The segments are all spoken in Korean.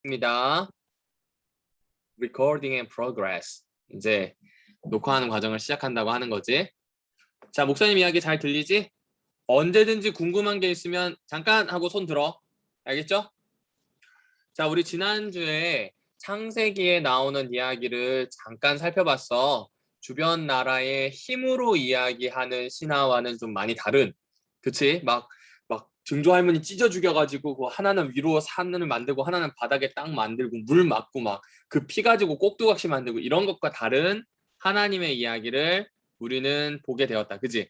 입니다. Recording in progress. 이제 녹화하는 과정을 시작한다고 하는 거지. 자, 목사님 이야기 잘 들리지? 언제든지 궁금한 게 있으면 잠깐 하고 손 들어. 알겠죠? 자, 우리 지난주에 창세기에 나오는 이야기를 잠깐 살펴봤어. 주변 나라의 힘으로 이야기하는 신화와는 좀 많이 다른. 그치? 막 증조 할머니 찢어 죽여가지고 하나는 위로 산을 만들고 하나는 바닥에 땅 만들고 물 맞고 막 그 피 가지고 꼭두각시 만들고 이런 것과 다른 하나님의 이야기를 우리는 보게 되었다. 그치?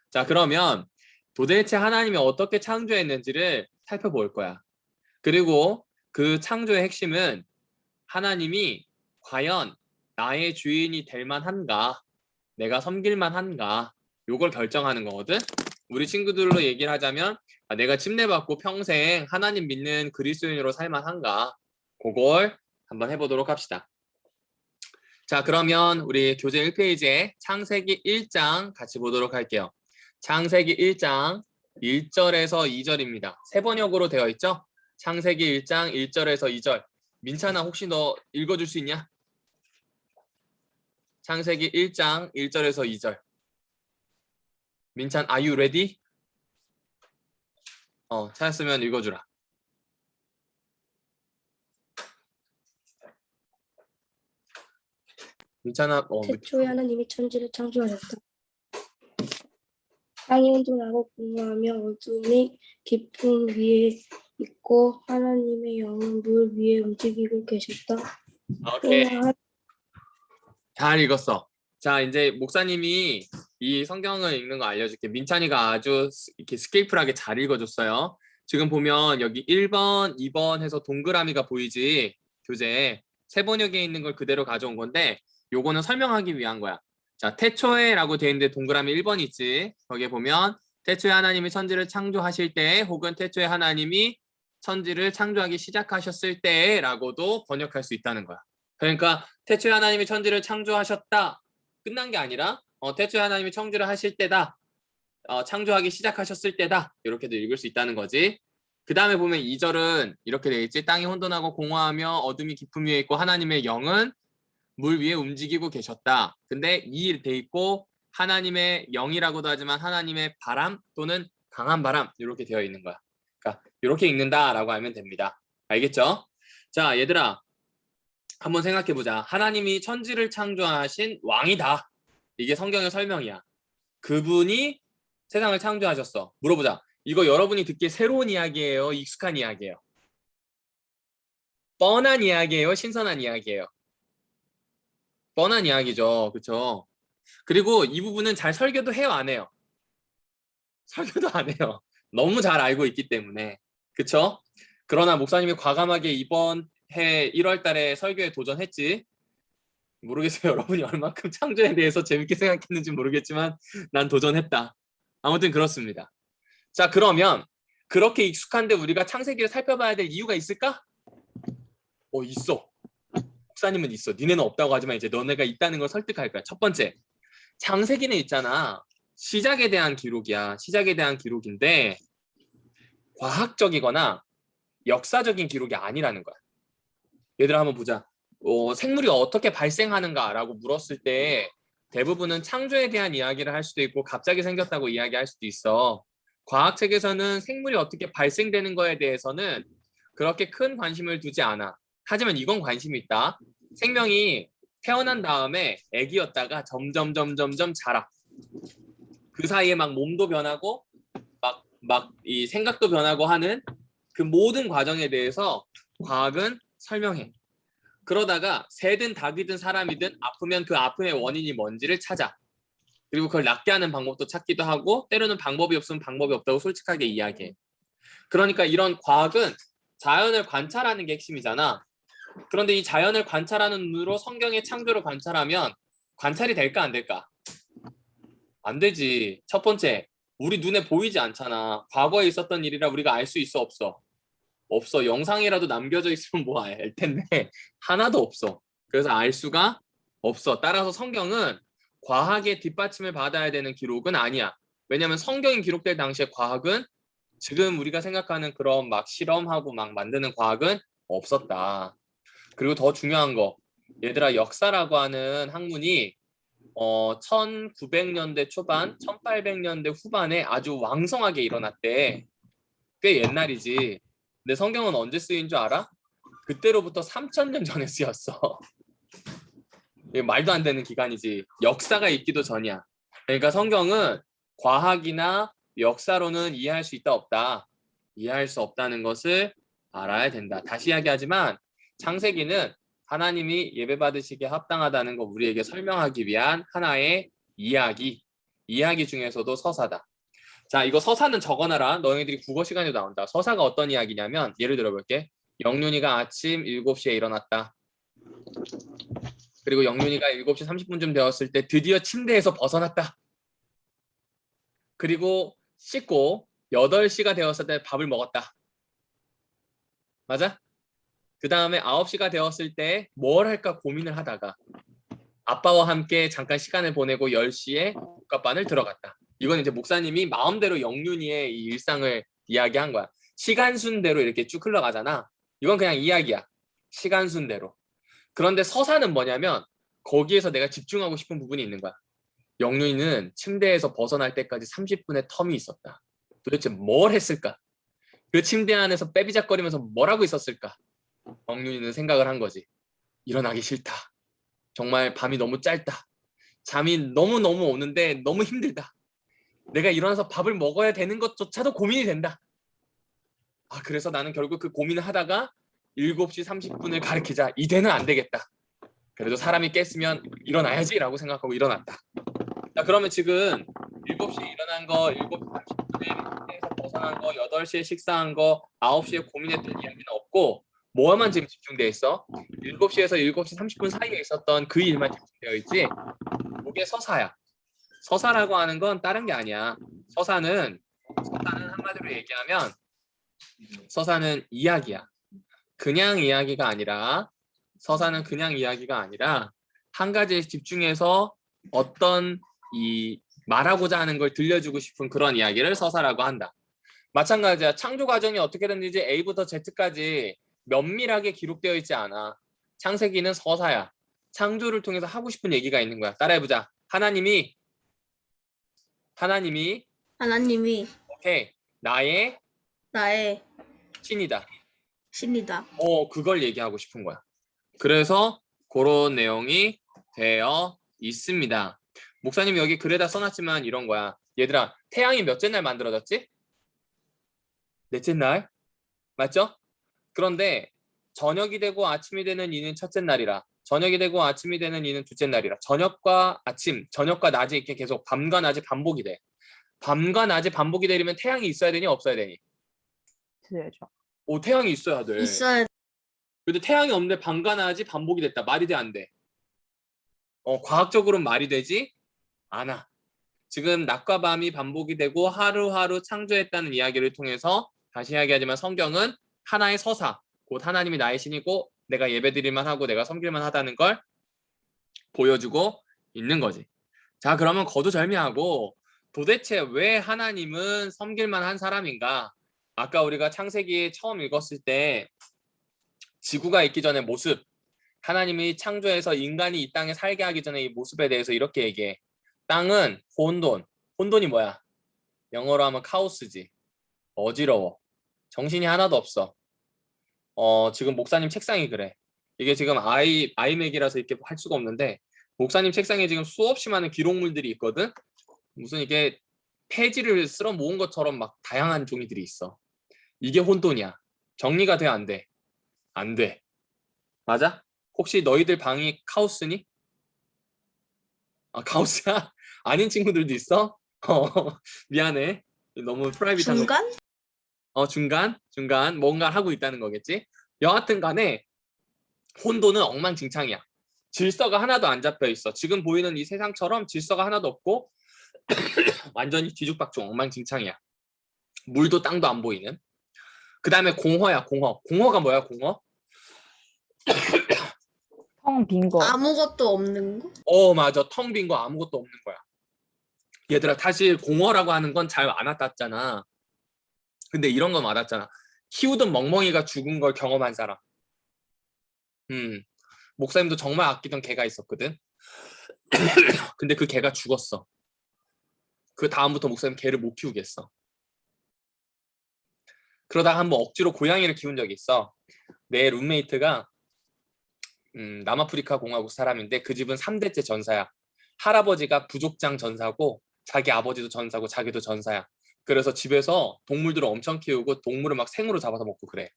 자, 그러면 도대체 하나님이 어떻게 창조했는지를 살펴볼 거야. 그리고 그 창조의 핵심은 하나님이 과연 나의 주인이 될 만한가, 내가 섬길 만한가, 요걸 결정하는 거거든. 우리 친구들로 얘기를 하자면 내가 침례받고 평생 하나님 믿는 그리스도인으로 살만한가, 그걸 한번 해보도록 합시다. 자, 그러면 우리 교재 1페이지에 창세기 1장 같이 보도록 할게요. 창세기 1장 1절에서 2절입니다. 세 번역으로 되어 있죠? 창세기 1장 1절에서 2절. 민찬아, 혹시 너 읽어줄 수 있냐? 창세기 1장 1절에서 2절. 민찬, are you ready? 찾았으면 읽어주라. 민찬아, 태초에 하나님이 천지를 창조하셨다. 땅이 혼돈하고 공허하며 어둠이 깊음 위에 있고 하나님의 영은 물 위에 움직이고 계셨다. 오케이. 잘 읽었어. 자, 이제 목사님이 이 성경을 읽는 거 알려줄게. 민찬이가 아주 이렇게 스케이프하게 잘 읽어줬어요. 지금 보면 여기 1번, 2번 해서 동그라미가 보이지? 교재에. 세 번역에 있는 걸 그대로 가져온 건데 요거는 설명하기 위한 거야. 자, 태초에 라고 되어 있는데 동그라미 1번 있지? 거기에 보면 태초에 하나님이 천지를 창조하실 때 혹은 태초에 하나님이 천지를 창조하기 시작하셨을 때 라고도 번역할 수 있다는 거야. 그러니까 태초에 하나님이 천지를 창조하셨다. 끝난 게 아니라 태초에 하나님이 창조를 하실 때다. 창조하기 시작하셨을 때다. 이렇게도 읽을 수 있다는 거지. 그 다음에 보면 2절은 이렇게 되어 있지. 땅이 혼돈하고 공허하며 어둠이 깊음 위에 있고 하나님의 영은 물 위에 움직이고 계셨다. 근데 이 돼 있고 하나님의 영이라고도 하지만 하나님의 바람 또는 강한 바람 이렇게 되어 있는 거야. 그러니까 이렇게 읽는다라고 알면 됩니다. 알겠죠? 자, 얘들아. 한번 생각해보자. 하나님이 천지를 창조하신 왕이다. 이게 성경의 설명이야. 그분이 세상을 창조하셨어. 물어보자. 이거 여러분이 듣기에 새로운 이야기예요? 익숙한 이야기예요? 뻔한 이야기예요? 신선한 이야기예요? 뻔한 이야기죠. 그쵸? 그리고 이 부분은 잘 설교도 해요? 안 해요? 설교도 안 해요. 너무 잘 알고 있기 때문에. 그쵸? 그러나 목사님이 과감하게 이번 해 1월 달에 설교에 도전했지. 모르겠어요. 여러분이 얼마큼 창조에 대해서 재밌게 생각했는지 모르겠지만 난 도전했다. 아무튼 그렇습니다. 자, 그러면 그렇게 익숙한데 우리가 창세기를 살펴봐야 될 이유가 있을까? 있어. 목사님은 있어. 니네는 없다고 하지만 이제 너네가 있다는 걸 설득할 거야. 첫 번째, 창세기는 있잖아. 시작에 대한 기록이야. 시작에 대한 기록인데 과학적이거나 역사적인 기록이 아니라는 거야. 얘들아 한번 보자. 생물이 어떻게 발생하는가라고 물었을 때 대부분은 창조에 대한 이야기를 할 수도 있고 갑자기 생겼다고 이야기할 수도 있어. 과학책에서는 생물이 어떻게 발생되는 거에 대해서는 그렇게 큰 관심을 두지 않아. 하지만 이건 관심이 있다. 생명이 태어난 다음에 아기였다가 점점 자라. 그 사이에 막 몸도 변하고 막 이 생각도 변하고 하는 그 모든 과정에 대해서 과학은 설명해. 그러다가 새든 닭이든 사람이든 아프면 그 아픔의 원인이 뭔지를 찾아. 그리고 그걸 낫게 하는 방법도 찾기도 하고 때로는 방법이 없으면 방법이 없다고 솔직하게 이야기해. 그러니까 이런 과학은 자연을 관찰하는 게 핵심이잖아. 그런데 이 자연을 관찰하는 눈으로 성경의 창조를 관찰하면 관찰이 될까 안 될까? 안 되지. 첫 번째, 우리 눈에 보이지 않잖아. 과거에 있었던 일이라 우리가 알 수 있어 없어? 없어. 영상이라도 남겨져 있으면 뭐 알 텐데 하나도 없어. 그래서 알 수가 없어. 따라서 성경은 과학의 뒷받침을 받아야 되는 기록은 아니야. 왜냐하면 성경이 기록될 당시에 과학은 지금 우리가 생각하는 그런 막 실험하고 막 만드는 과학은 없었다. 그리고 더 중요한 거, 얘들아, 역사라고 하는 학문이 1900년대 초반, 1800년대 후반에 아주 왕성하게 일어났대. 꽤 옛날이지. 근데 성경은 언제 쓰인 줄 알아? 그때로부터 3000년 전에 쓰였어. 이게 말도 안 되는 기간이지. 역사가 있기도 전이야. 그러니까 성경은 과학이나 역사로는 이해할 수 있다 없다. 이해할 수 없다는 것을 알아야 된다. 다시 이야기하지만 창세기는 하나님이 예배받으시기에 합당하다는 거 우리에게 설명하기 위한 하나의 이야기 중에서도 서사다. 자, 이거 서사는 적어놔라. 너희들이 국어 시간에도 나온다. 서사가 어떤 이야기냐면 예를 들어볼게. 영윤이가 아침 7시에 일어났다. 그리고 영윤이가 7시 30분쯤 되었을 때 드디어 침대에서 벗어났다. 그리고 씻고 8시가 되었을 때 밥을 먹었다. 맞아? 그 다음에 9시가 되었을 때 뭘 할까 고민을 하다가 아빠와 함께 잠깐 시간을 보내고 10시에 국가반을 들어갔다. 이건 이제 목사님이 마음대로 영윤이의 이 일상을 이야기한 거야. 시간 순대로 이렇게 쭉 흘러가잖아. 이건 그냥 이야기야. 시간 순대로. 그런데 서사는 뭐냐면 거기에서 내가 집중하고 싶은 부분이 있는 거야. 영윤이는 침대에서 벗어날 때까지 30분의 텀이 있었다. 도대체 뭘 했을까? 그 침대 안에서 빼비작거리면서 뭘 하고 있었을까? 영윤이는 생각을 한 거지. 일어나기 싫다. 정말 밤이 너무 짧다. 잠이 너무너무 오는데 너무 힘들다. 내가 일어나서 밥을 먹어야 되는 것조차도 고민이 된다. 그래서 나는 결국 그 고민을 하다가 7시 30분을 가리키자. 이대는 안 되겠다. 그래도 사람이 깼으면 일어나야지 라고 생각하고 일어났다. 자, 그러면 지금 7시에 일어난 거, 7시 30분에 침대에서 벗어난 거, 8시에 식사한 거, 9시에 고민했던 이야기는 없고 뭐만 지금 집중되어 있어? 7시에서 7시 30분 사이에 있었던 그 일만 집중되어 있지? 그게 서사야. 서사라고 하는 건 다른 게 아니야. 서사는 한마디로 얘기하면 서사는 이야기야. 그냥 이야기가 아니라 서사는 그냥 이야기가 아니라 한 가지에 집중해서 어떤 이 말하고자 하는 걸 들려주고 싶은 그런 이야기를 서사라고 한다. 마찬가지야. 창조 과정이 어떻게 됐는지 A부터 Z까지 면밀하게 기록되어 있지 않아. 창세기는 서사야. 창조를 통해서 하고 싶은 얘기가 있는 거야. 따라해보자. 하나님이 오케이 나의 나의 신이다. 신이다. 그걸 얘기하고 싶은 거야. 그래서 그런 내용이 되어 있습니다. 목사님 여기 글에다 써놨지만 이런 거야. 얘들아, 태양이 몇째 날 만들어졌지? 넷째 날? 맞죠? 그런데 저녁이 되고 아침이 되는 이는 첫째 날이라. 저녁이 되고 아침이 되는 이는 둘째 날이라. 저녁과 아침, 저녁과 낮이 이렇게 계속 밤과 낮이 반복이 돼. 밤과 낮이 반복이 되려면 태양이 있어야 되니 없어야 되니? 있어야죠. 태양이 있어야 돼. 있어야 근데 태양이 없는데 밤과 낮이 반복이 됐다. 말이 돼, 안 돼? 과학적으로는 말이 되지 않아. 지금 낮과 밤이 반복이 되고 하루하루 창조했다는 이야기를 통해서 다시 이야기하지만 성경은 하나의 서사, 곧 하나님이 나의 신이고 내가 예배드릴만 하고 내가 섬길만 하다는 걸 보여주고 있는 거지. 자, 그러면 거두절미하고 도대체 왜 하나님은 섬길만 한 사람인가? 아까 우리가 창세기 처음 읽었을 때 지구가 있기 전의 모습, 하나님이 창조해서 인간이 이 땅에 살게 하기 전에 이 모습에 대해서 이렇게 얘기해. 땅은 혼돈. 혼돈이 뭐야? 영어로 하면 카오스지. 어지러워. 정신이 하나도 없어. 지금 목사님 책상이 그래. 이게 지금 아이맥이라서 이렇게 할 수가 없는데 목사님 책상에 지금 수없이 많은 기록물들이 있거든. 무슨 이게 폐지를 쓸어 모은 것처럼 막 다양한 종이들이 있어. 이게 혼돈이야. 정리가 돼, 안 돼? 안 돼. 맞아? 혹시 너희들 방이 카오스니? 카오스야? 아닌 친구들도 있어? 미안해. 너무 프라이빗한 거. 중간? 중간 뭔가 하고 있다는 거겠지? 여하튼 간에 혼돈은 엉망진창이야. 질서가 하나도 안 잡혀 있어. 지금 보이는 이 세상처럼 질서가 하나도 없고 완전히 뒤죽박죽 엉망진창이야. 물도 땅도 안 보이는. 그 다음에 공허야, 공허. 공허가 뭐야, 공허? 텅 빈 거. 아무것도 없는 거? 맞아. 텅 빈 거 아무것도 없는 거야. 얘들아, 사실 공허라고 하는 건 잘 안 와닿잖아. 근데 이런 건 와닿잖아. 키우던 멍멍이가 죽은 걸 경험한 사람. 목사님도 정말 아끼던 개가 있었거든. 근데 그 개가 죽었어. 그 다음부터 목사님 개를 못 키우겠어. 그러다가 한번 억지로 고양이를 키운 적이 있어. 내 룸메이트가 남아프리카 공화국 사람인데 그 집은 3대째 전사야. 할아버지가 부족장 전사고 자기 아버지도 전사고 자기도 전사야. 그래서 집에서 동물들을 엄청 키우고 동물을 막 생으로 잡아서 먹고 그래.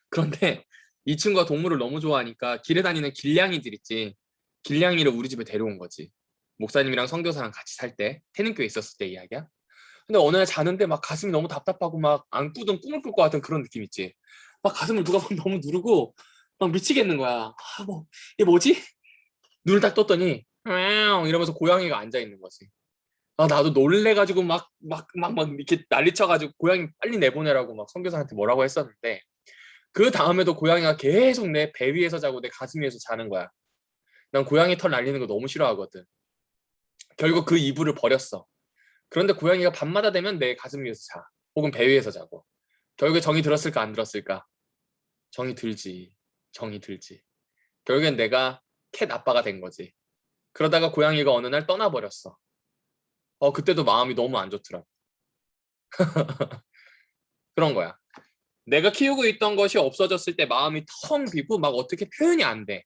그런데 이 친구가 동물을 너무 좋아하니까 길에 다니는 길냥이들 있지. 길냥이를 우리 집에 데려온 거지. 목사님이랑 선교사랑 같이 살 때, 태능교에 있었을 때 이야기야. 근데 어느 날 자는데 막 가슴이 너무 답답하고 막 안 꾸던 꿈을 꿀 것 같은 그런 느낌 있지. 막 가슴을 누가 막 너무 누르고 막 미치겠는 거야. 이게 뭐지? 눈을 딱 떴더니 이러면서 고양이가 앉아 있는 거지. 나도 놀래가지고 막 이렇게 난리쳐가지고 고양이 빨리 내보내라고 막 선교사한테 뭐라고 했었는데 그 다음에도 고양이가 계속 내 배 위에서 자고 내 가슴 위에서 자는 거야. 난 고양이 털 날리는 거 너무 싫어하거든. 결국 그 이불을 버렸어. 그런데 고양이가 밤마다 되면 내 가슴 위에서 자. 혹은 배 위에서 자고. 결국에 정이 들었을까 안 들었을까? 정이 들지. 정이 들지. 결국엔 내가 캣 아빠가 된 거지. 그러다가 고양이가 어느 날 떠나버렸어. 그때도 마음이 너무 안 좋더라. 그런 거야. 내가 키우고 있던 것이 없어졌을 때 마음이 텅 비고 막 어떻게 표현이 안 돼.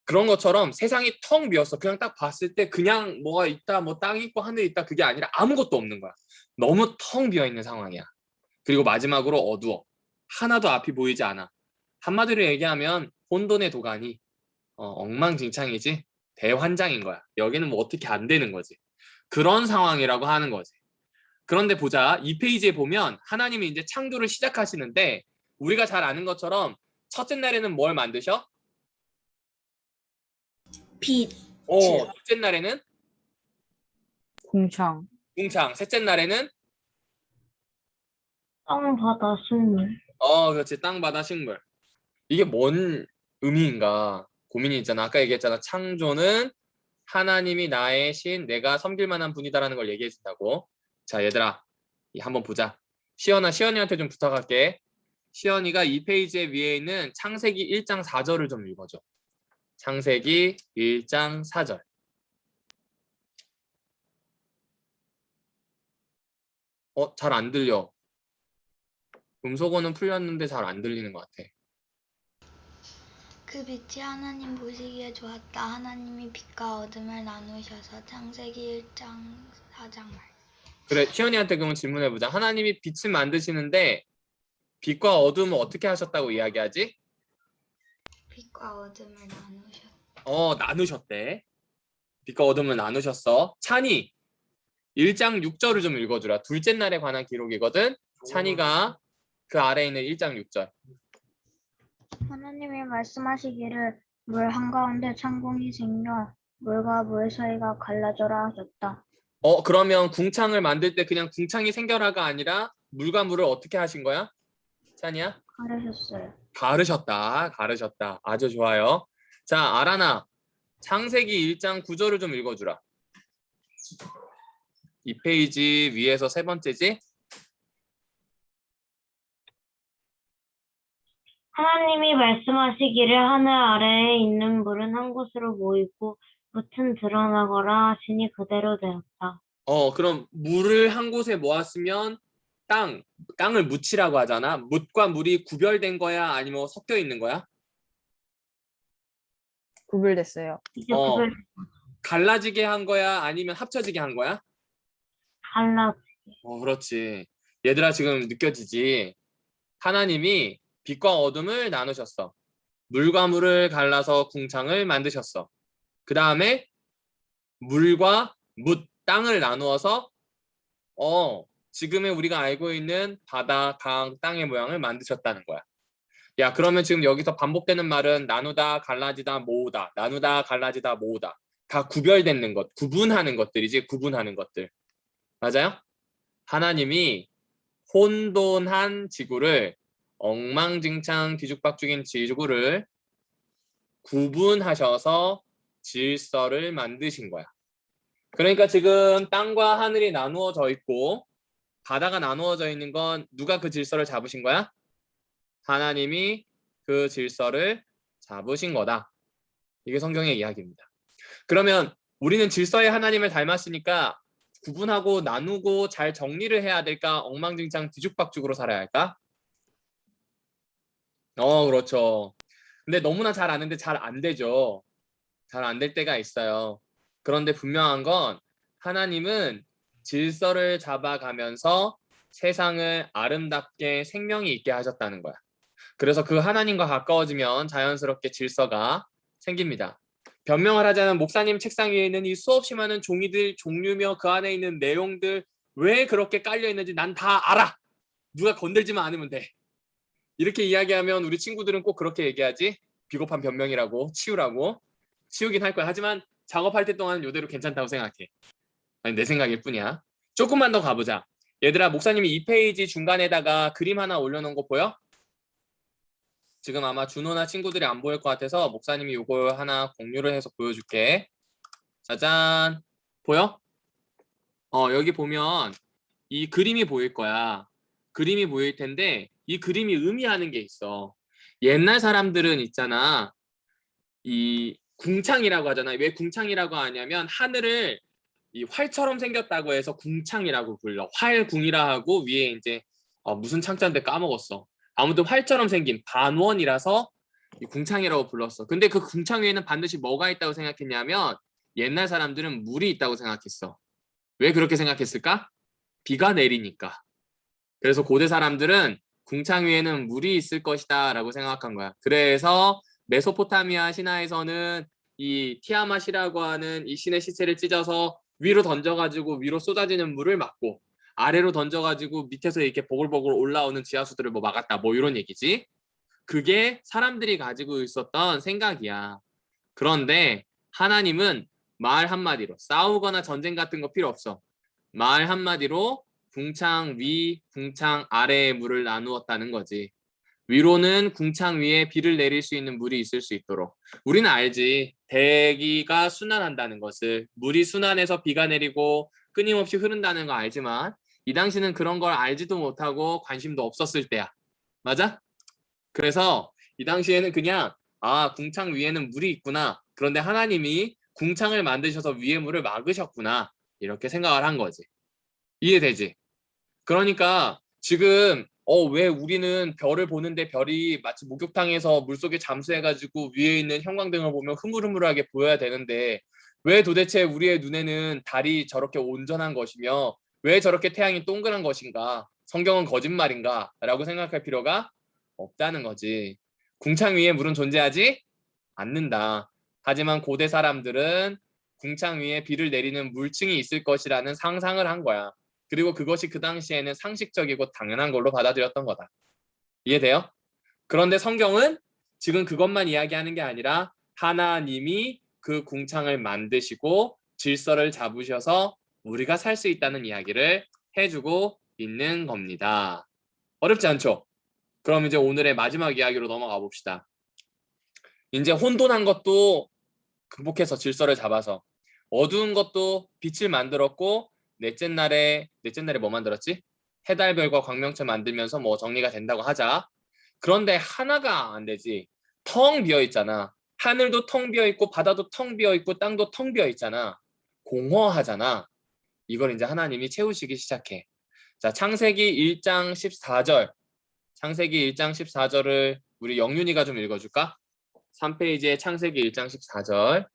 그런 것처럼 세상이 텅 비었어. 그냥 딱 봤을 때 그냥 뭐가 있다, 뭐 땅이 있고 하늘이 있다 그게 아니라 아무것도 없는 거야. 너무 텅 비어 있는 상황이야. 그리고 마지막으로 어두워. 하나도 앞이 보이지 않아. 한마디로 얘기하면 혼돈의 도가니 엉망진창이지 대환장인 거야. 여기는 뭐 어떻게 안 되는 거지. 그런 상황이라고 하는 거지. 그런데 보자. 이 페이지에 보면 하나님이 이제 창조를 시작하시는데 우리가 잘 아는 것처럼 첫째 날에는 뭘 만드셔? 빛. 둘째 날에는 궁창. 궁창. 셋째 날에는 땅, 바다, 식물. 그렇지. 땅, 바다, 식물. 이게 뭔 의미인가 고민이 있잖아. 아까 얘기했잖아. 창조는 하나님이 나의 신, 내가 섬길 만한 분이다라는 걸 얘기해 준다고. 자, 얘들아. 한번 보자. 시연이한테 좀 부탁할게. 시연이가 이 페이지에 위에 있는 창세기 1장 4절을 좀 읽어줘. 창세기 1장 4절. 잘 안 들려. 음소거는 풀렸는데 잘 안 들리는 것 같아. 그 빛이 하나님 보시기에 좋았다. 하나님이 빛과 어둠을 나누셔서 창세기 1장 4장 말. 그래, 시연이한테 그러면 질문해보자. 하나님이 빛을 만드시는데 빛과 어둠을 어떻게 하셨다고 이야기하지? 빛과 어둠을 나누셨다. 나누셨대. 빛과 어둠을 나누셨어. 찬이 1장 6절을 좀 읽어주라. 둘째 날에 관한 기록이거든. 찬이가 그 아래에 있는 1장 6절. 하나님이 말씀하시기를 물 한가운데 창공이 생겨 물과 물 사이가 갈라져라 하셨다. 그러면 궁창을 만들 때 그냥 궁창이 생겨라가 아니라 물과 물을 어떻게 하신 거야? 찬이야? 가르셨어요. 가르셨다. 아주 좋아요. 자, 아라나 창세기 1장 9절을 좀 읽어주라. 이 페이지 위에서 세 번째지? 하나님이 말씀하시기를 하늘 아래에 있는 물은 한 곳으로 모이고 묻은 드러나거라 하시니 그대로 되었다. 그럼 물을 한 곳에 모았으면 땅을 묻히라고 하잖아. 묻과 물이 구별된 거야? 아니면 섞여 있는 거야? 구별됐어요. 이제 그걸 갈라지게 한 거야? 아니면 합쳐지게 한 거야? 갈라. 그렇지. 얘들아 지금 느껴지지? 하나님이 빛과 어둠을 나누셨어. 물과 물을 갈라서 궁창을 만드셨어. 그 다음에 물과 땅을 나누어서 지금의 우리가 알고 있는 바다, 강, 땅의 모양을 만드셨다는 거야. 야, 그러면 지금 여기서 반복되는 말은 나누다, 갈라지다, 모으다. 나누다, 갈라지다, 모으다. 다 구별되는 것, 구분하는 것들이지, 구분하는 것들. 맞아요? 하나님이 혼돈한 지구를 엉망진창 뒤죽박죽인 지구를 구분하셔서 질서를 만드신 거야. 그러니까 지금 땅과 하늘이 나누어져 있고 바다가 나누어져 있는 건 누가 그 질서를 잡으신 거야? 하나님이 그 질서를 잡으신 거다. 이게 성경의 이야기입니다. 그러면 우리는 질서의 하나님을 닮았으니까 구분하고 나누고 잘 정리를 해야 될까? 엉망진창 뒤죽박죽으로 살아야 할까? 그렇죠. 근데 너무나 잘 아는데 잘 안 되죠. 잘 안 될 때가 있어요. 그런데 분명한 건 하나님은 질서를 잡아가면서 세상을 아름답게 생명이 있게 하셨다는 거야. 그래서 그 하나님과 가까워지면 자연스럽게 질서가 생깁니다. 변명을 하자면 목사님 책상 위에 있는 이 수없이 많은 종이들, 종류며 그 안에 있는 내용들 왜 그렇게 깔려 있는지 난 다 알아. 누가 건들지만 않으면 돼. 이렇게 이야기하면 우리 친구들은 꼭 그렇게 얘기하지. 비겁한 변명이라고, 치우라고. 치우긴 할 거야. 하지만 작업할 때 동안은 이대로 괜찮다고 생각해. 아니, 내 생각일 뿐이야. 조금만 더 가보자. 얘들아, 목사님이 2페이지 중간에다가 그림 하나 올려놓은 거 보여? 지금 아마 준호나 친구들이 안 보일 것 같아서 목사님이 이걸 하나 공유를 해서 보여줄게. 짜잔. 보여? 여기 보면 이 그림이 보일 거야. 그림이 보일 텐데 이 그림이 의미하는 게 있어. 옛날 사람들은 있잖아. 이 궁창이라고 하잖아. 왜 궁창이라고 하냐면 하늘을 이 활처럼 생겼다고 해서 궁창이라고 불러. 활궁이라 하고 위에 이제 무슨 창자인데 까먹었어. 아무튼 활처럼 생긴 반원이라서 이 궁창이라고 불렀어. 근데 그 궁창 위에는 반드시 뭐가 있다고 생각했냐면 옛날 사람들은 물이 있다고 생각했어. 왜 그렇게 생각했을까? 비가 내리니까. 그래서 고대 사람들은 궁창 위에는 물이 있을 것이다 라고 생각한 거야. 그래서 메소포타미아 신화에서는 이 티아맛이라고 하는 이 신의 시체를 찢어서 위로 던져가지고 위로 쏟아지는 물을 막고 아래로 던져가지고 밑에서 이렇게 보글보글 올라오는 지하수들을 뭐 막았다 뭐 이런 얘기지. 그게 사람들이 가지고 있었던 생각이야. 그런데 하나님은 말 한마디로 싸우거나 전쟁 같은 거 필요 없어. 말 한마디로 궁창 위, 궁창 아래의 물을 나누었다는 거지. 위로는 궁창 위에 비를 내릴 수 있는 물이 있을 수 있도록. 우리는 알지. 대기가 순환한다는 것을. 물이 순환해서 비가 내리고 끊임없이 흐른다는 거 알지만 이 당시는 그런 걸 알지도 못하고 관심도 없었을 때야. 맞아? 그래서 이 당시에는 그냥 궁창 위에는 물이 있구나. 그런데 하나님이 궁창을 만드셔서 위에 물을 막으셨구나. 이렇게 생각을 한 거지. 이해되지? 그러니까 지금 왜 우리는 별을 보는데 별이 마치 목욕탕에서 물속에 잠수해가지고 위에 있는 형광등을 보면 흐물흐물하게 보여야 되는데 왜 도대체 우리의 눈에는 달이 저렇게 온전한 것이며 왜 저렇게 태양이 동그란 것인가? 성경은 거짓말인가? 라고 생각할 필요가 없다는 거지. 궁창 위에 물은 존재하지 않는다. 하지만 고대 사람들은 궁창 위에 비를 내리는 물층이 있을 것이라는 상상을 한 거야. 그리고 그것이 그 당시에는 상식적이고 당연한 걸로 받아들였던 거다. 이해돼요? 그런데 성경은 지금 그것만 이야기하는 게 아니라 하나님이 그 궁창을 만드시고 질서를 잡으셔서 우리가 살 수 있다는 이야기를 해주고 있는 겁니다. 어렵지 않죠? 그럼 이제 오늘의 마지막 이야기로 넘어가 봅시다. 이제 혼돈한 것도 극복해서 질서를 잡아서 어두운 것도 빛을 만들었고 넷째 날에 뭐 만들었지? 해달별과 광명체 만들면서 뭐 정리가 된다고 하자. 그런데 하나가 안 되지. 텅 비어 있잖아. 하늘도 텅 비어 있고 바다도 텅 비어 있고 땅도 텅 비어 있잖아. 공허하잖아. 이걸 이제 하나님이 채우시기 시작해. 자, 창세기 1장 14절. 창세기 1장 14절을 우리 영윤이가 좀 읽어줄까? 3페이지에 창세기 1장 14절.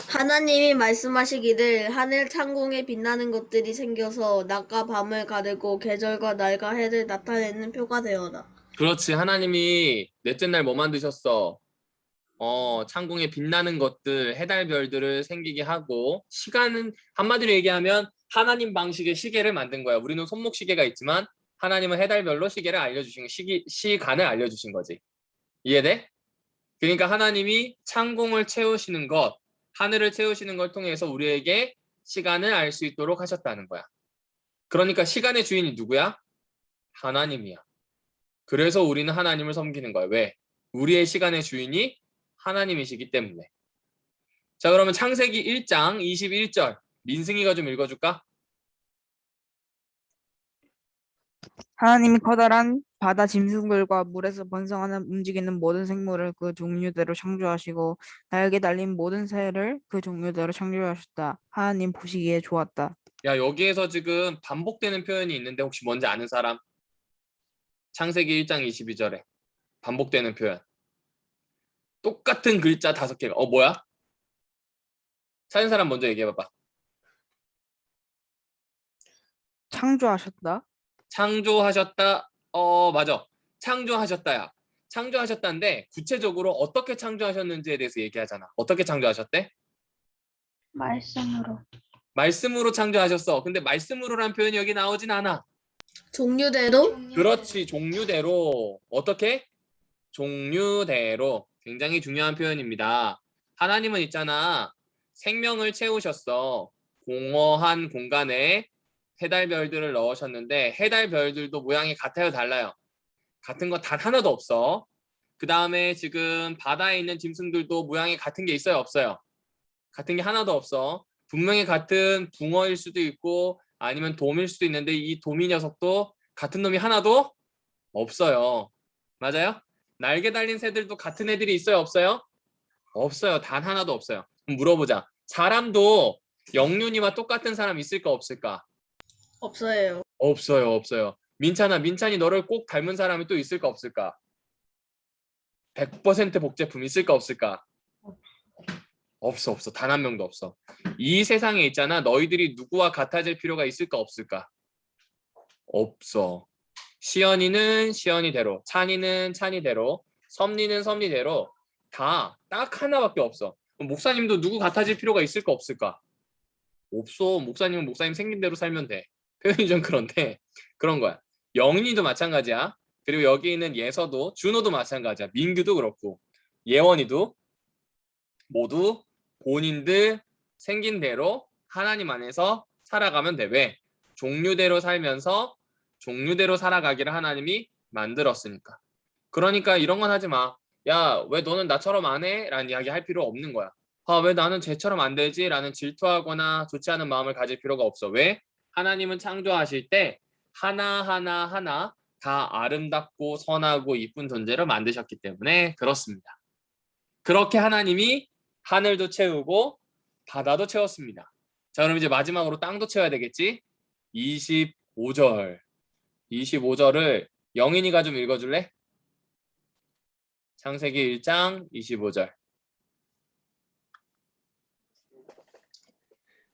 하나님이 말씀하시기를 하늘 창공에 빛나는 것들이 생겨서 낮과 밤을 가르고 계절과 날과 해를 나타내는 표가 되어라. 그렇지. 하나님이 넷째 날 뭐 만드셨어? 창공에 빛나는 것들, 해달별들을 생기게 하고 시간은 한마디로 얘기하면 하나님 방식의 시계를 만든 거야. 우리는 손목시계가 있지만 하나님은 해달별로 시계를 알려주신 시간을 알려주신 거지. 이해돼? 그러니까 하나님이 창공을 채우시는 것, 하늘을 채우시는 걸 통해서 우리에게 시간을 알 수 있도록 하셨다는 거야. 그러니까 시간의 주인이 누구야? 하나님이야. 그래서 우리는 하나님을 섬기는 거야. 왜? 우리의 시간의 주인이 하나님이시기 때문에. 자, 그러면 창세기 1장 21절 민승이가 좀 읽어줄까? 하나님이 커다란 바다 짐승들과 물에서 번성하는 움직이는 모든 생물을 그 종류대로 창조하시고 날개 달린 모든 새를 그 종류대로 창조하셨다. 하나님 보시기에 좋았다. 야, 여기에서 지금 반복되는 표현이 있는데 혹시 뭔지 아는 사람? 창세기 1장 22절에 반복되는 표현. 똑같은 글자 5개가. 뭐야? 찾은 사람 먼저 얘기해봐봐. 창조하셨다. 창조하셨다. 맞아. 창조하셨다야. 창조하셨다인데 구체적으로 어떻게 창조하셨는지에 대해서 얘기하잖아. 어떻게 창조하셨대? 말씀으로. 말씀으로 창조하셨어. 근데 말씀으로란 표현이 여기 나오진 않아. 종류대로 그렇지. 종류대로. 어떻게? 종류대로. 굉장히 중요한 표현입니다. 하나님은 있잖아. 생명을 채우셨어. 공허한 공간에 해달별들을 넣으셨는데 해달별들도 모양이 같아요, 달라요? 같은 거 단 하나도 없어. 그 다음에 지금 바다에 있는 짐승들도 모양이 같은 게 있어요, 없어요? 같은 게 하나도 없어. 분명히 같은 붕어일 수도 있고 아니면 돔일 수도 있는데 이 돔이 녀석도 같은 놈이 하나도 없어요. 맞아요? 날개 달린 새들도 같은 애들이 있어요, 없어요? 없어요. 단 하나도 없어요. 그럼 물어보자. 사람도 영륜이와 똑같은 사람 있을까, 없을까? 없어요. 없어요, 없어요. 민찬아, 민찬이 너를 꼭 닮은 사람이 또 있을까, 없을까? 100% 복제품 있을까, 없을까? 없어. 단 한 명도 없어. 이 세상에 있잖아. 너희들이 누구와 같아질 필요가 있을까, 없을까? 없어. 시연이는 시연이대로, 찬이는 찬이대로, 섭리는 섭리대로 다 딱 하나밖에 없어. 그럼 목사님도 누구 같아질 필요가 있을까, 없을까? 없어. 목사님은 목사님 생긴 대로 살면 돼. 표현이 좀 그런데 그런 거야. 영인이도 마찬가지야. 그리고 여기 있는 예서도, 준호도 마찬가지야. 민규도 그렇고 예원이도 모두 본인들 생긴 대로 하나님 안에서 살아가면 돼. 왜? 종류대로 살면서 종류대로 살아가기를 하나님이 만들었으니까. 그러니까 이런 건 하지 마. 야, 왜 너는 나처럼 안 해? 라는 이야기 할 필요 없는 거야. 왜 나는 쟤처럼 안 되지? 라는 질투하거나 좋지 않은 마음을 가질 필요가 없어. 왜? 하나님은 창조하실 때 하나하나 다 아름답고 선하고 이쁜 존재로 만드셨기 때문에 그렇습니다. 그렇게 하나님이 하늘도 채우고 바다도 채웠습니다. 자, 그럼 이제 마지막으로 땅도 채워야 되겠지? 25절. 25절을 영인이가 좀 읽어줄래? 창세기 1장 25절.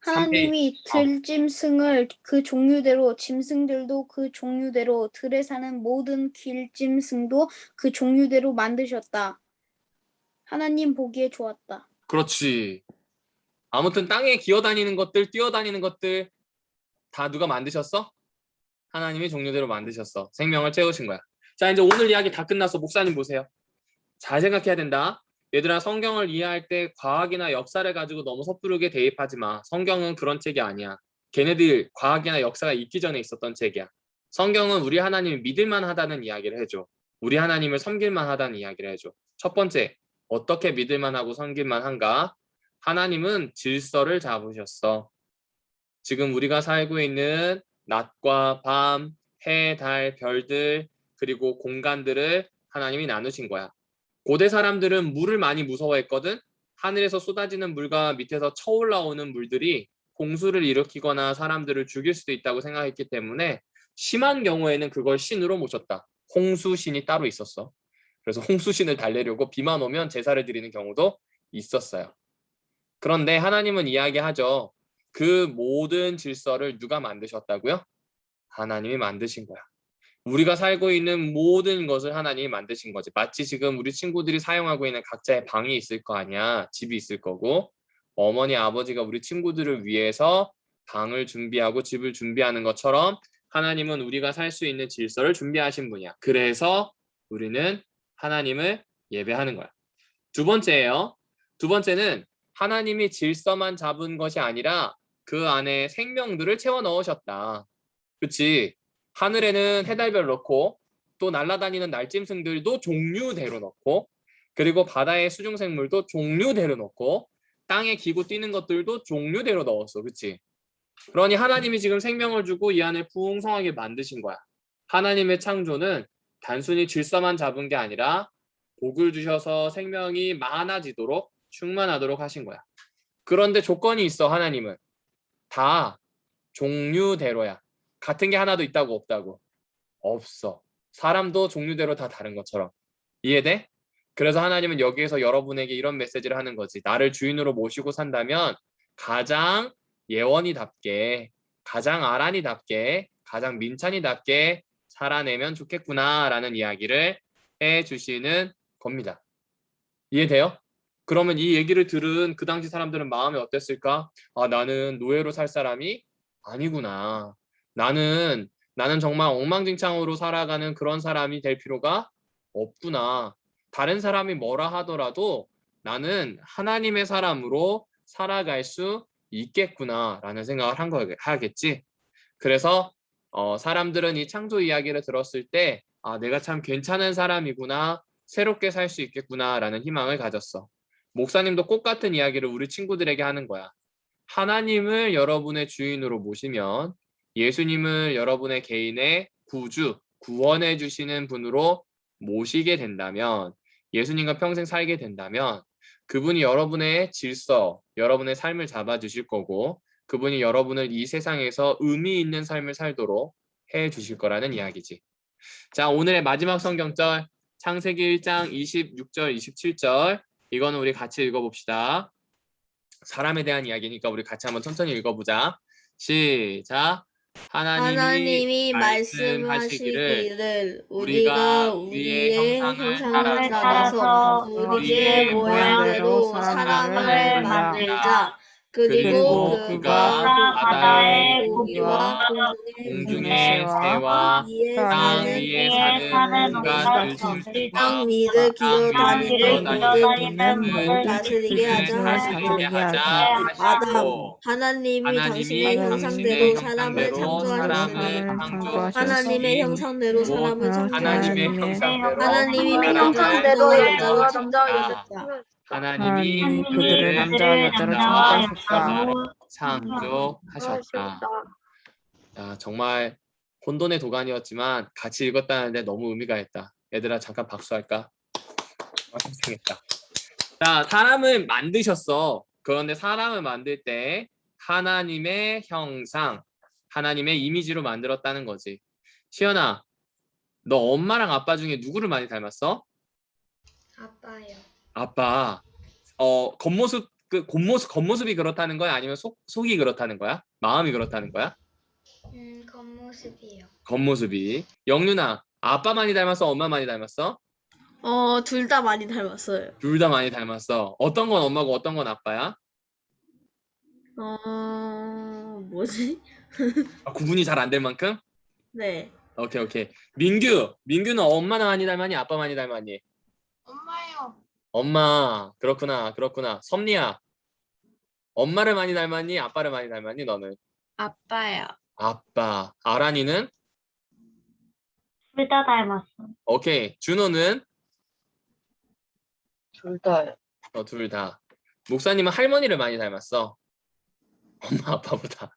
하나님이 들짐승을 그 종류대로 짐승들도 그 종류대로 들에 사는 모든 길짐승도 그 종류대로 만드셨다. 하나님 보기에 좋았다. 그렇지. 아무튼 땅에 기어다니는 것들, 뛰어다니는 것들 다 누가 만드셨어? 하나님이 종류대로 만드셨어. 생명을 채우신 거야. 자, 이제 오늘 이야기 다 끝났어. 목사님 보세요. 잘 생각해야 된다. 얘들아, 성경을 이해할 때 과학이나 역사를 가지고 너무 섣부르게 대입하지 마. 성경은 그런 책이 아니야. 걔네들 과학이나 역사가 있기 전에 있었던 책이야. 성경은 우리 하나님이 믿을만 하다는 이야기를 해줘. 우리 하나님을 섬길만 하다는 이야기를 해줘. 첫 번째, 어떻게 믿을만 하고 섬길만 한가? 하나님은 질서를 잡으셨어. 지금 우리가 살고 있는 낮과 밤, 해, 달, 별들, 그리고 공간들을 하나님이 나누신 거야. 고대 사람들은 물을 많이 무서워했거든. 하늘에서 쏟아지는 물과 밑에서 쳐올라오는 물들이 홍수를 일으키거나 사람들을 죽일 수도 있다고 생각했기 때문에 심한 경우에는 그걸 신으로 모셨다. 홍수신이 따로 있었어. 그래서 홍수신을 달래려고 비만 오면 제사를 드리는 경우도 있었어요. 그런데 하나님은 이야기하죠. 그 모든 질서를 누가 만드셨다고요? 하나님이 만드신 거야. 우리가 살고 있는 모든 것을 하나님이 만드신 거지. 마치 지금 우리 친구들이 사용하고 있는 각자의 방이 있을 거 아니야. 집이 있을 거고. 어머니, 아버지가 우리 친구들을 위해서 방을 준비하고 집을 준비하는 것처럼 하나님은 우리가 살 수 있는 질서를 준비하신 분이야. 그래서 우리는 하나님을 예배하는 거야. 두 번째예요. 두 번째는 하나님이 질서만 잡은 것이 아니라 그 안에 생명들을 채워 넣으셨다. 그치? 하늘에는 해달별 넣고 또 날아다니는 날짐승들도 종류대로 넣고 그리고 바다의 수중생물도 종류대로 넣고 땅에 기고 뛰는 것들도 종류대로 넣었어. 그치? 그러니 하나님이 지금 생명을 주고 이 안을 풍성하게 만드신 거야. 하나님의 창조는 단순히 질서만 잡은 게 아니라 복을 주셔서 생명이 많아지도록 충만하도록 하신 거야. 그런데 조건이 있어. 하나님은 다 종류대로야. 같은 게 하나도 있다고 없다고? 없어. 사람도 종류대로 다 다른 것처럼. 이해돼? 그래서 하나님은 여기에서 여러분에게 이런 메시지를 하는 거지. 나를 주인으로 모시고 산다면 가장 예원이답게, 가장 아란이답게, 가장 민찬이답게 살아내면 좋겠구나라는 이야기를 해주시는 겁니다. 이해돼요? 그러면 이 얘기를 들은 그 당시 사람들은 마음이 어땠을까? 아, 나는 노예로 살 사람이 아니구나. 나는 정말 엉망진창으로 살아가는 그런 사람이 될 필요가 없구나. 다른 사람이 뭐라 하더라도 나는 하나님의 사람으로 살아갈 수 있겠구나라는 생각을 하겠지. 그래서 사람들은 이 창조 이야기를 들었을 때 아, 내가 참 괜찮은 사람이구나, 새롭게 살 수 있겠구나라는 희망을 가졌어. 목사님도 똑같은 이야기를 우리 친구들에게 하는 거야. 하나님을 여러분의 주인으로 모시면 예수님을 여러분의 개인의 구주, 구원해 주시는 분으로 모시게 된다면, 예수님과 평생 살게 된다면 그분이 여러분의 질서, 여러분의 삶을 잡아주실 거고 그분이 여러분을 이 세상에서 의미 있는 삶을 살도록 해 주실 거라는 이야기지. 자, 오늘의 마지막 성경절 창세기 1장 26절, 27절 이거는 우리 같이 읽어봅시다. 사람에 대한 이야기니까 우리 같이 한번 천천히 읽어보자. 시작. 하나님이 말씀하시기를 우리가 우리의 형상을 따라서 우리의 모양대로 사람을 만들자. 그리고 그가 바다의 고기와 공중의 새와 땅 위에 사는 온갖 땅 위를 기어다니는 모든 다스리게 하자. 아담, 하나님이 당신의 형상대로 사람을 창조하셨으니 하나님의 형상대로 사람을 창조하셨으니 하나님이 형상대로 여자로 창조하셨다. 하나님이 그들을 남자와 여자로 창조하셨다. 야, 정말 혼돈의 도가니였지만 같이 읽었다는데 너무 의미가 있다. 얘들아 잠깐 박수할까? 고생했다. 자, 사람을 만드셨어. 그런데 사람을 만들 때 하나님의 형상, 하나님의 이미지로 만들었다는 거지. 시연아, 너 엄마랑 아빠 중에 누구를 많이 닮았어? 아빠요. 아빠. 겉모습이 그렇다는 거야? 아니면 속이 그렇다는 거야? 마음이 그렇다는 거야? 겉모습이요. 겉모습이. 영윤아, 아빠 많이 닮았어? 엄마 많이 닮았어? 둘 다 많이 닮았어요. 둘 다 많이 닮았어. 어떤 건 엄마고 어떤 건 아빠야? 뭐지? 구분이 잘 안 될 만큼? 네. 오케이. 민규는 엄마 많이 닮았니? 아빠 많이 닮았니? 엄마요. 엄마. 그렇구나. 섭리야, 엄마를 많이 닮았니? 아빠를 많이 닮았니? 너는? 아빠요. 아빠. 아란이는? 둘 다 닮았어. 오케이. 준호는? 둘 다요. 둘 다. 목사님은 할머니를 많이 닮았어. 엄마 아빠보다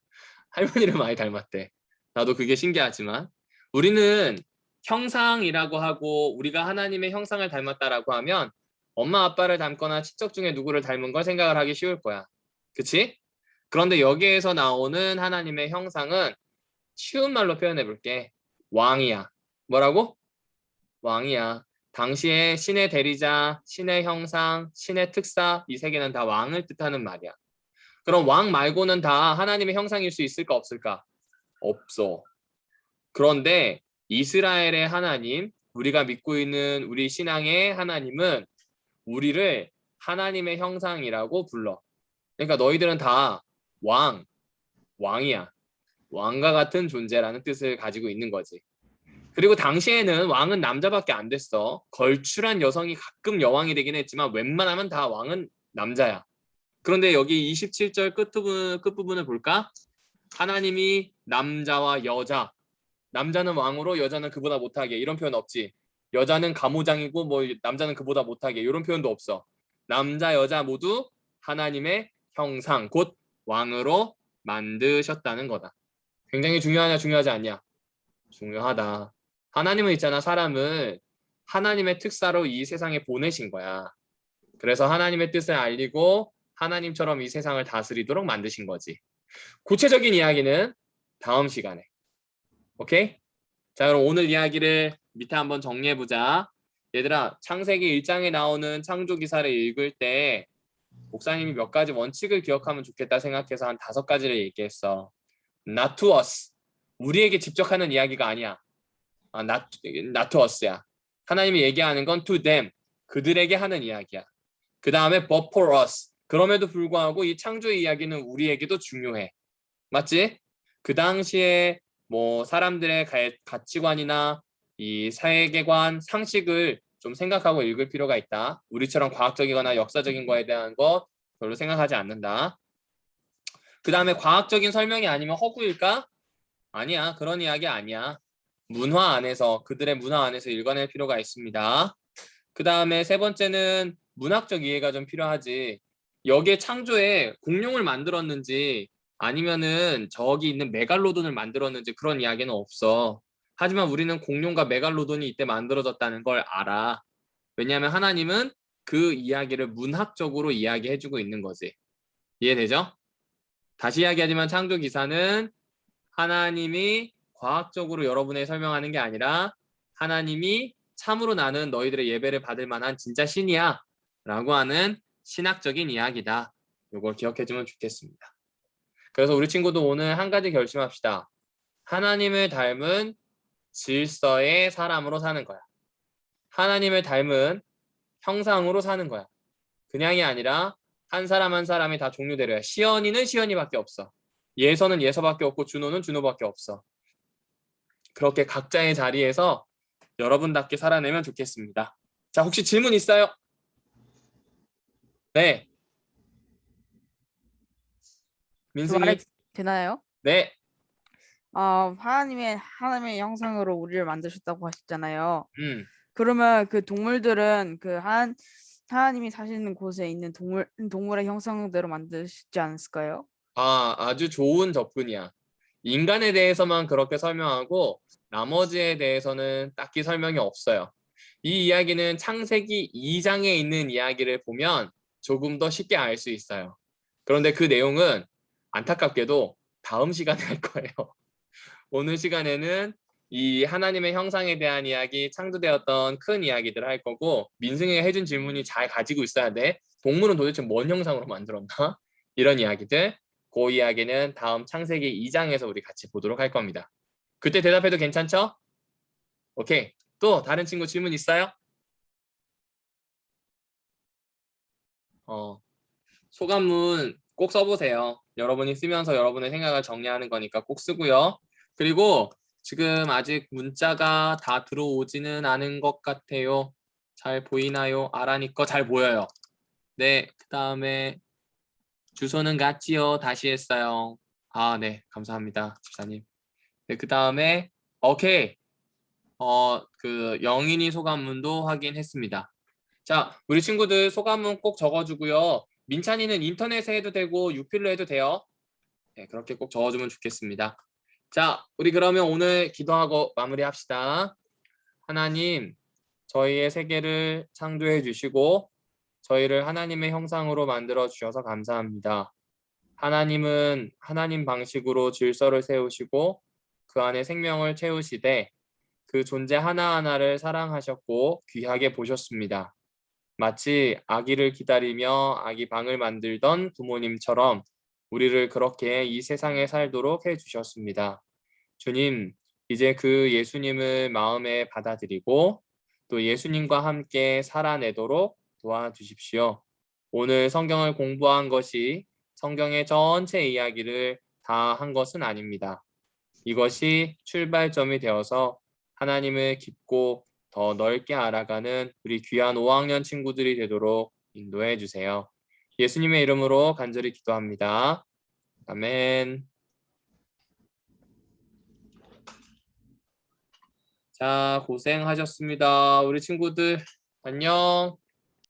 할머니를 많이 닮았대. 나도 그게 신기하지만 우리는 형상이라고 하고 우리가 하나님의 형상을 닮았다라고 하면 엄마 아빠를 닮거나 친척 중에 누구를 닮은 걸 생각을 하기 쉬울 거야. 그치? 그런데 여기에서 나오는 하나님의 형상은 쉬운 말로 표현해 볼게. 왕이야. 뭐라고? 왕이야. 당시에 신의 대리자, 신의 형상, 신의 특사 이 세 개는 다 왕을 뜻하는 말이야. 그럼 왕 말고는 다 하나님의 형상일 수 있을까 없을까? 없어. 그런데 이스라엘의 하나님, 우리가 믿고 있는 우리 신앙의 하나님은 우리를 하나님의 형상이라고 불러. 그러니까 너희들은 다 왕이야. 왕과 같은 존재라는 뜻을 가지고 있는 거지. 그리고 당시에는 왕은 남자밖에 안 됐어. 걸출한 여성이 가끔 여왕이 되긴 했지만 웬만하면 다 왕은 남자야. 그런데 여기 27절 끝부분을 볼까? 하나님이 남자와 여자, 남자는 왕으로 여자는 그보다 못하게 이런 표현 없지. 여자는 가모장이고 뭐 남자는 그보다 못하게 이런 표현도 없어. 남자 여자 모두 하나님의 형상 곧 왕으로 만드셨다는 거다. 굉장히 중요하냐 중요하지 않냐? 중요하다. 하나님은 있잖아, 사람을 하나님의 특사로 이 세상에 보내신 거야. 그래서 하나님의 뜻을 알리고 하나님처럼 이 세상을 다스리도록 만드신 거지. 구체적인 이야기는 다음 시간에. 오케이? 자, 그럼 오늘 이야기를 밑에 한번 정리해보자. 얘들아, 창세기 1장에 나오는 창조 기사를 읽을 때 목사님이 몇 가지 원칙을 기억하면 좋겠다 생각해서 한 5가지를 얘기했어. Not to us. 우리에게 직접 하는 이야기가 아니야. not to us야. 하나님이 얘기하는 건 to them. 그들에게 하는 이야기야. 그 다음에 but for us. 그럼에도 불구하고 이 창조의 이야기는 우리에게도 중요해. 맞지? 그 당시에 뭐 사람들의 가치관이나 이 세계관, 상식을 좀 생각하고 읽을 필요가 있다. 우리처럼 과학적이거나 역사적인 거에 대한 거 별로 생각하지 않는다. 그 다음에 과학적인 설명이 아니면 허구일까? 아니야. 그런 이야기 아니야. 문화 안에서, 그들의 문화 안에서 읽어낼 필요가 있습니다. 그 다음에 세 번째는 문학적 이해가 좀 필요하지. 여기에 창조에 공룡을 만들었는지 아니면은 저기 있는 메갈로돈을 만들었는지 그런 이야기는 없어. 하지만 우리는 공룡과 메갈로돈이 이때 만들어졌다는 걸 알아. 왜냐하면 하나님은 그 이야기를 문학적으로 이야기해주고 있는 거지. 이해되죠? 다시 이야기하지만 창조 기사는 하나님이 과학적으로 여러분에게 설명하는 게 아니라 하나님이 참으로 나는 너희들의 예배를 받을 만한 진짜 신이야 라고 하는 신학적인 이야기다. 이걸 기억해주면 좋겠습니다. 그래서 우리 친구도 오늘 한 가지 결심합시다. 하나님을 닮은 질서의 사람으로 사는 거야. 하나님을 닮은 형상으로 사는 거야. 그냥이 아니라 한 사람 한 사람이 다 종류대로야. 시연이는 시연이밖에 없어. 예서는 예서밖에 없고 준호는 준호밖에 없어. 그렇게 각자의 자리에서 여러분답게 살아내면 좋겠습니다. 자, 혹시 질문 있어요? 네. 그 민승이. 말이 되나요? 네. 하나님의 형상으로 우리를 만드셨다고 하셨잖아요. 음. 그러면 그 동물들은 하나님이 사시는 곳에 있는 동물의 형상대로 만드시지 않았을까요? 아주 좋은 접근이야. 인간에 대해서만 그렇게 설명하고 나머지에 대해서는 딱히 설명이 없어요. 이 이야기는 창세기 2장에 있는 이야기를 보면 조금 더 쉽게 알 수 있어요. 그런데 그 내용은 안타깝게도 다음 시간에 할 거예요. 오늘 시간에는 이 하나님의 형상에 대한 이야기, 창조되었던 큰 이야기들을 할 거고, 민승이가 해준 질문이 잘 가지고 있어야 돼. 동물은 도대체 뭔 형상으로 만들었나? 이런 이야기들. 그 이야기는 다음 창세기 2장에서 우리 같이 보도록 할 겁니다. 그때 대답해도 괜찮죠? 오케이. 또 다른 친구 질문 있어요? 소감문 꼭 써보세요. 여러분이 쓰면서 여러분의 생각을 정리하는 거니까 꼭 쓰고요. 그리고 지금 아직 문자가 다 들어오지는 않은 것 같아요. 잘 보이나요? 아라니 거 잘 보여요. 네, 그 다음에 주소는 같지요. 다시 했어요. 네, 감사합니다, 집사님. 네, 그 다음에 오케이. 그 영인이 소감문도 확인했습니다. 자, 우리 친구들 소감문 꼭 적어주고요. 민찬이는 인터넷에 해도 되고 유필로 해도 돼요. 네, 그렇게 꼭 적어주면 좋겠습니다. 자, 우리 그러면 오늘 기도하고 마무리합시다. 하나님, 저희의 세계를 창조해 주시고 저희를 하나님의 형상으로 만들어 주셔서 감사합니다. 하나님은 하나님 방식으로 질서를 세우시고 그 안에 생명을 채우시되 그 존재 하나하나를 사랑하셨고 귀하게 보셨습니다. 마치 아기를 기다리며 아기 방을 만들던 부모님처럼 우리를 그렇게 이 세상에 살도록 해주셨습니다. 주님, 이제 그 예수님을 마음에 받아들이고 또 예수님과 함께 살아내도록 도와주십시오. 오늘 성경을 공부한 것이 성경의 전체 이야기를 다 한 것은 아닙니다. 이것이 출발점이 되어서 하나님을 깊고 더 넓게 알아가는 우리 귀한 5학년 친구들이 되도록 인도해 주세요. 예수님의 이름으로 간절히 기도합니다. 아멘. 자, 고생하셨습니다. 우리 친구들 안녕.